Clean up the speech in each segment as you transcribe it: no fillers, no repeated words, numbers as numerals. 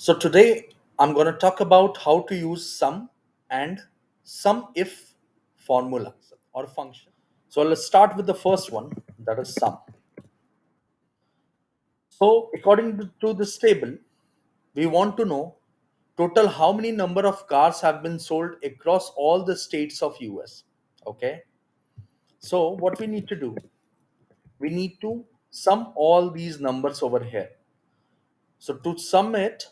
So today I'm going to talk about how to use sum and sum if formulas or function. So let's start with the first one, that is sum. So according to this table, we want to know total how many number of cars have been sold across all the states of US. Okay. So what we need to do, we need to sum all these numbers over here. So to sum it,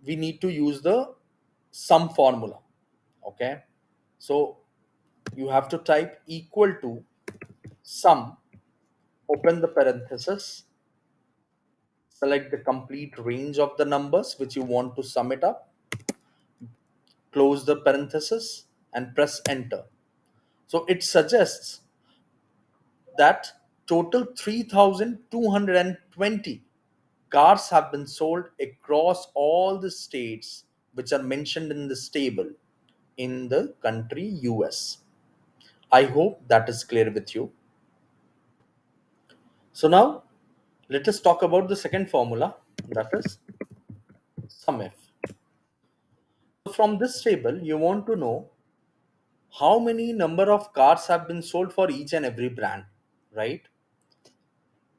we need to use the sum formula. Okay. So you have to type equal to sum, open the parenthesis, select the complete range of the numbers which you want to sum it up, close the parenthesis and press enter. So it suggests that total 3220 cars have been sold across all the states which are mentioned in this table in the country US. I hope that is clear with you. So now let us talk about the second formula, that is sum if. So from this table, you want to know how many number of cars have been sold for each and every brand, right?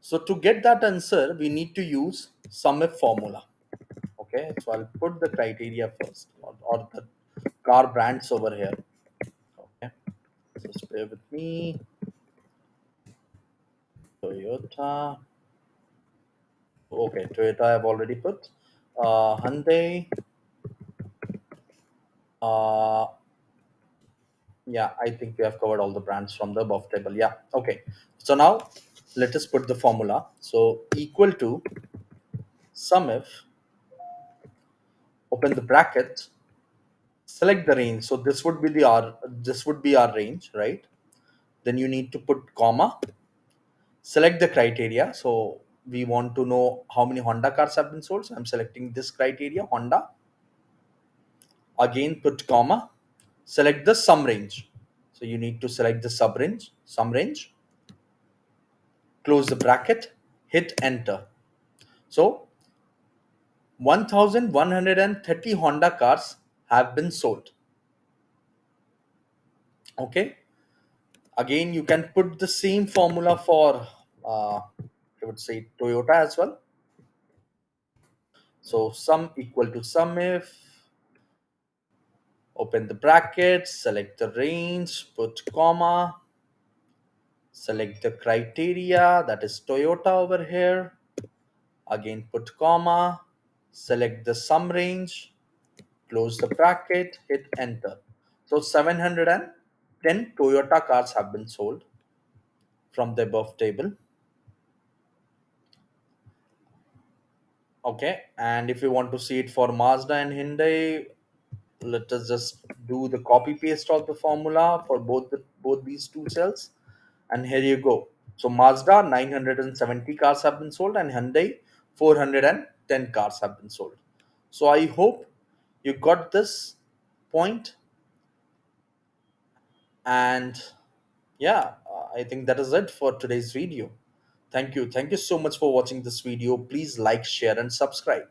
So to get that answer, we need to use sum if formula. Okay, so I'll put the criteria first, or the car brands over here. Okay, so just bear with me. Toyota. Okay, Toyota I've already put. Hyundai. Uh, yeah, I think we have covered all the brands from the above table. Yeah, okay. So now let us put the formula. So equal to sum if, open the bracket, select the range. So this would be our range, right? Then you need to put comma, select the criteria. So we want to know how many Honda cars have been sold. So I'm selecting this criteria, Honda. Again put comma, select the sum range. So you need to select the sum range, close the bracket, hit enter. So 1130 Honda cars have been sold. Okay. Again, you can put the same formula for, I would say, Toyota as well. So sum equal to sum if, open the bracket, select the range, put comma, select the criteria, that is Toyota over here. Again, put comma, select the sum range, close the bracket, hit enter. So 710 Toyota cars have been sold from the above table. Okay, and if you want to see it for Mazda and Hyundai, let us just do the copy paste of the formula for both these two cells, and here you go. So Mazda 970 cars have been sold, and Hyundai 410 cars have been sold. So I hope you got this point, and yeah, I think that is it for today's video. Thank you so much for watching this video. Please like, share and subscribe.